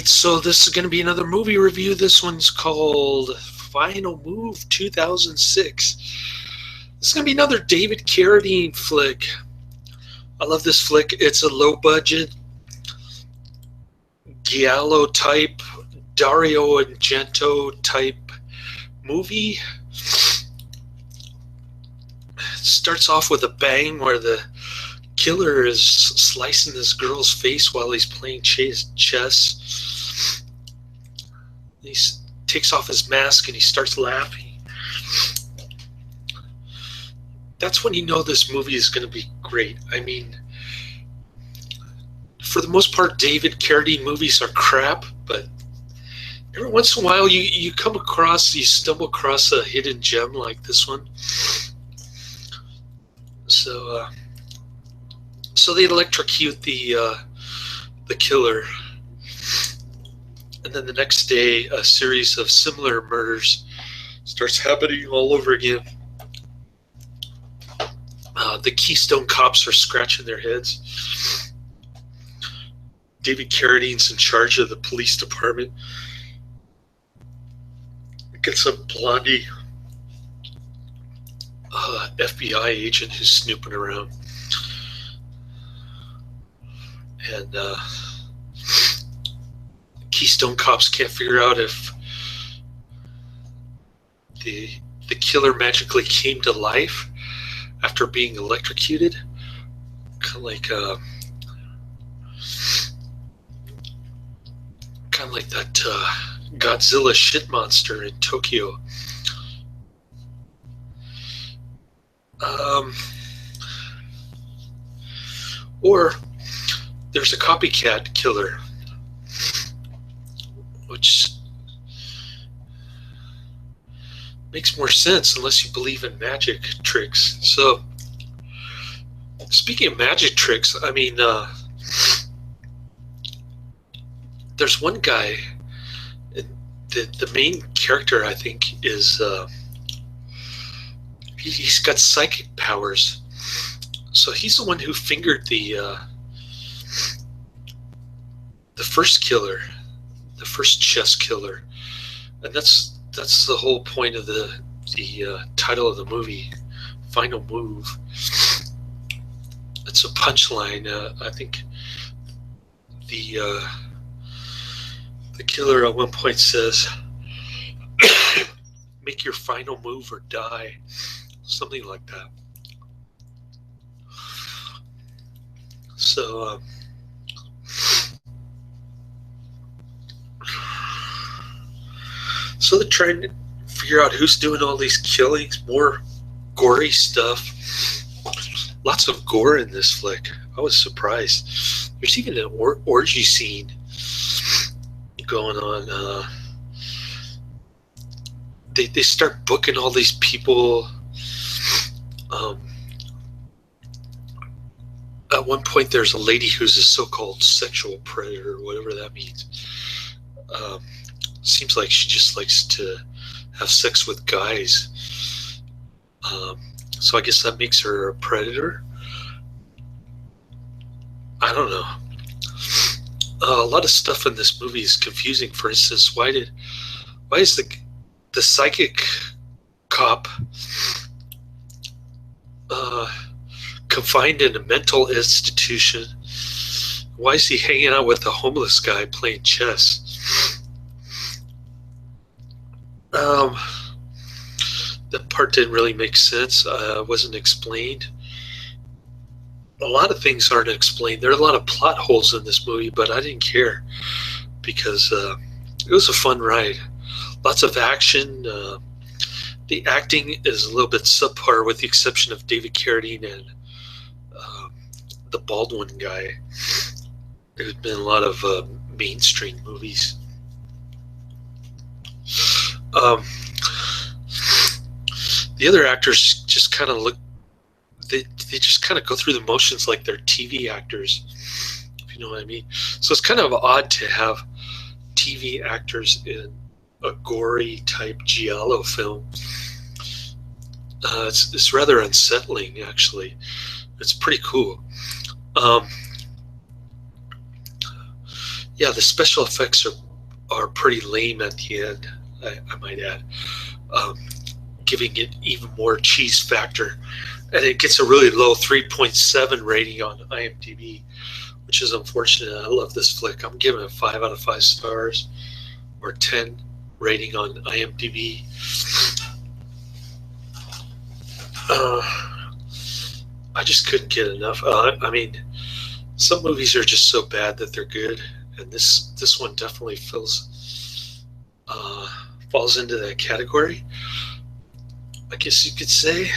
So this is going to be another movie review. This one's called Final Move 2006. This is going to be another David Carradine flick. I love this flick. It's a low budget, giallo type, Dario Argento type movie. It starts off with a bang where the killer is slicing this girl's face while he's playing chess. He takes off his mask and he starts laughing. That's when you know this movie is going to be great. I mean, for the most part, David Carradine movies are crap, but every once in a while you stumble across a hidden gem like this one. So they electrocute the killer, and then the next day a series of similar murders starts happening all over again. The Keystone Cops are scratching their heads. David Carradine's in charge of the police department. Gets a blondie FBI agent who's snooping around. And Keystone Cops can't figure out if the killer magically came to life after being electrocuted, kind of like that Godzilla shit monster in Tokyo. Or there's a copycat killer, which makes more sense unless you believe in magic tricks. So, speaking of magic tricks, I mean, there's one guy, the main character, I think, is he's got psychic powers. So he's the one who fingered the first killer, the first chess killer, and that's the whole point of the title of the movie, Final Move. It's a punchline. I think the killer at one point says, "Make your final move or die," something like that. So. So they're trying to figure out who's doing all these killings, more gory stuff. Lots of gore in this flick. I was surprised. There's even an orgy scene going on. They start booking all these people. At one point, there's a lady who's a so-called sexual predator, whatever that means. Seems like she just likes to have sex with guys. So I guess that makes her a predator. I don't know. A lot of stuff in this movie is confusing. For instance, why is the psychic cop confined in a mental institution? Why is he hanging out with a homeless guy playing chess? That part didn't really make sense. Wasn't explained. A lot of things aren't explained. There are a lot of plot holes in this movie, but I didn't care because it was a fun ride. Lots of action. The acting is a little bit subpar, with the exception of David Carradine and the Baldwin guy. There's been a lot of mainstream movies. The other actors just kind of look, they just kind of go through the motions like they're TV actors, if you know what I mean. So it's kind of odd to have TV actors in a gory type giallo film. It's rather unsettling, actually. It's pretty cool. Yeah, the special effects are pretty lame at the end. I might add, um, giving it even more cheese factor, and it gets a really low 3.7 rating on IMDb, which is unfortunate. I love this flick. I'm giving it 5 out of 5 stars, or 10 rating on IMDb. I just couldn't get enough. I mean, some movies are just so bad that they're good, and this one definitely falls into that category, I guess you could say.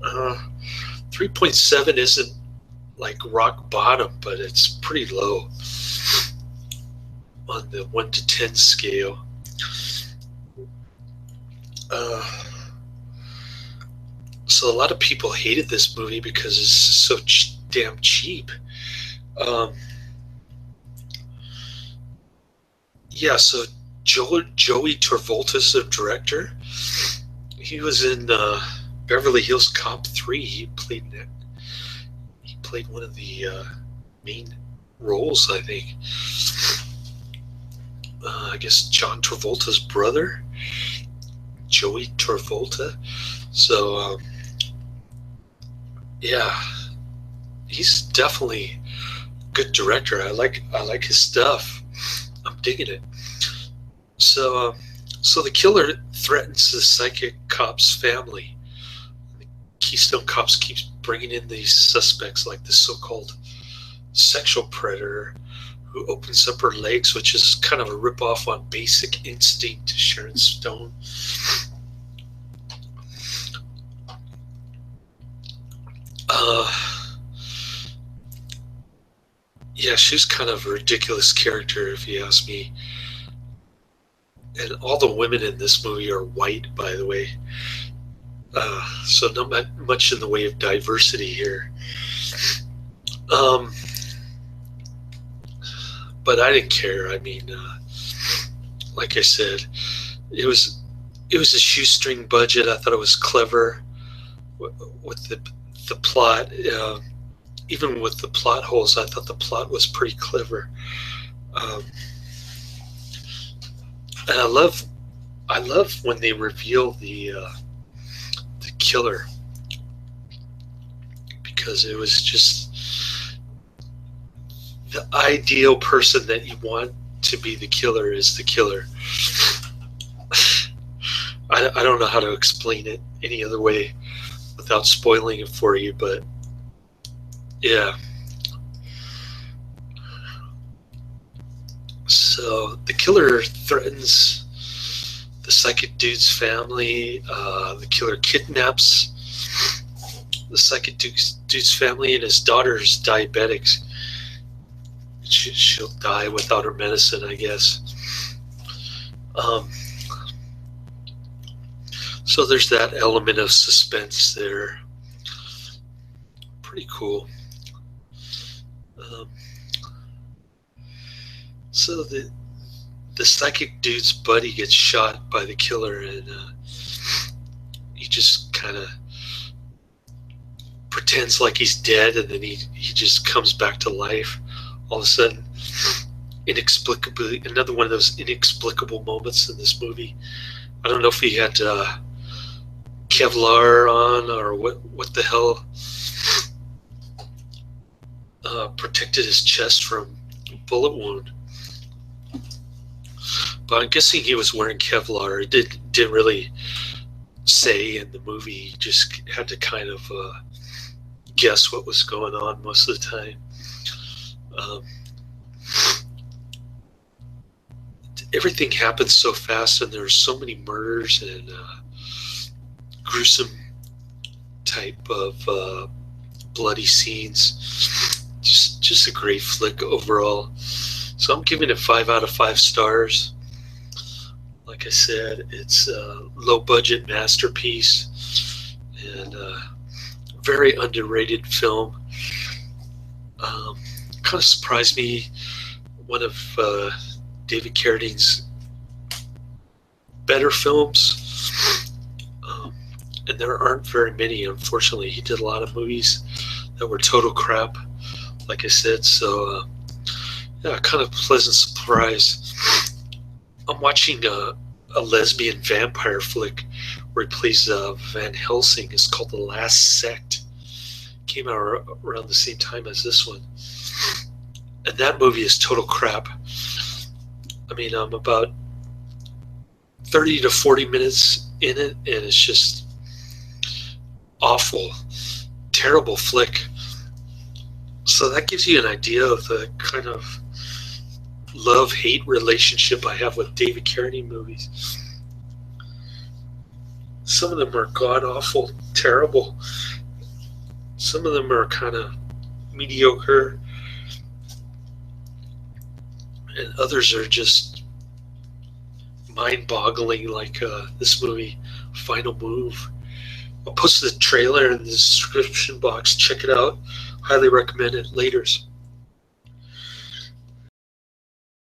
3.7 isn't like rock bottom, but it's pretty low on the 1 to 10 scale. So a lot of people hated this movie because it's so damn cheap. Yeah, so Joey Travolta's the director. He was in Beverly Hills Cop 3. He played one of the main roles, I think. I guess John Travolta's brother, Joey Travolta. So yeah, he's definitely a good director. I like his stuff. I'm digging it. So the killer threatens the psychic cop's family. The Keystone Cops keeps bringing in these suspects, like the so-called sexual predator who opens up her legs, which is kind of a ripoff on Basic Instinct, Sharon Stone. Yeah, she's kind of a ridiculous character, if you ask me. And all the women in this movie are white, by the way. So not much in the way of diversity here. But I didn't care. I mean, like I said, it was a shoestring budget. I thought it was clever with the plot. Even with the plot holes, I thought the plot was pretty clever. And I love when they reveal the killer, because it was just the ideal person that you want to be the killer is the killer. I don't know how to explain it any other way without spoiling it for you, but yeah. So the killer threatens the psychic dude's family. The killer kidnaps the psychic dude's family, and his daughter's diabetic. She'll die without her medicine, I guess. So there's that element of suspense there. Pretty cool. So the psychic dude's buddy gets shot by the killer, and he just kind of pretends like he's dead, and then he just comes back to life all of a sudden, inexplicably. Another one of those inexplicable moments in this movie. I don't know if he had Kevlar on or what the hell protected his chest from a bullet wound. But I'm guessing he was wearing Kevlar. It didn't really say in the movie. He just had to kind of guess what was going on most of the time. Everything happens so fast, and there's so many murders and gruesome type of bloody scenes. Just a great flick overall. So I'm giving it 5 out of 5 stars. Like I said, it's a low budget masterpiece and very underrated film. Kind of surprised me. One of David Carradine's better films, and there aren't very many, unfortunately. He did a lot of movies that were total crap, like I said. So Yeah, kind of pleasant surprise. I'm watching a lesbian vampire flick where he plays Van Helsing. It's called The Last Sect. Came out around the same time as this one. And that movie is total crap. I mean, I'm about 30 to 40 minutes in it, and it's just awful, terrible flick. So that gives you an idea of the kind of love-hate relationship I have with David Carradine movies. Some of them are god-awful, terrible. Some of them are kind of mediocre. And others are just mind-boggling, like this movie, Final Move. I'll post the trailer in the description box. Check it out. Highly recommend it. Laters.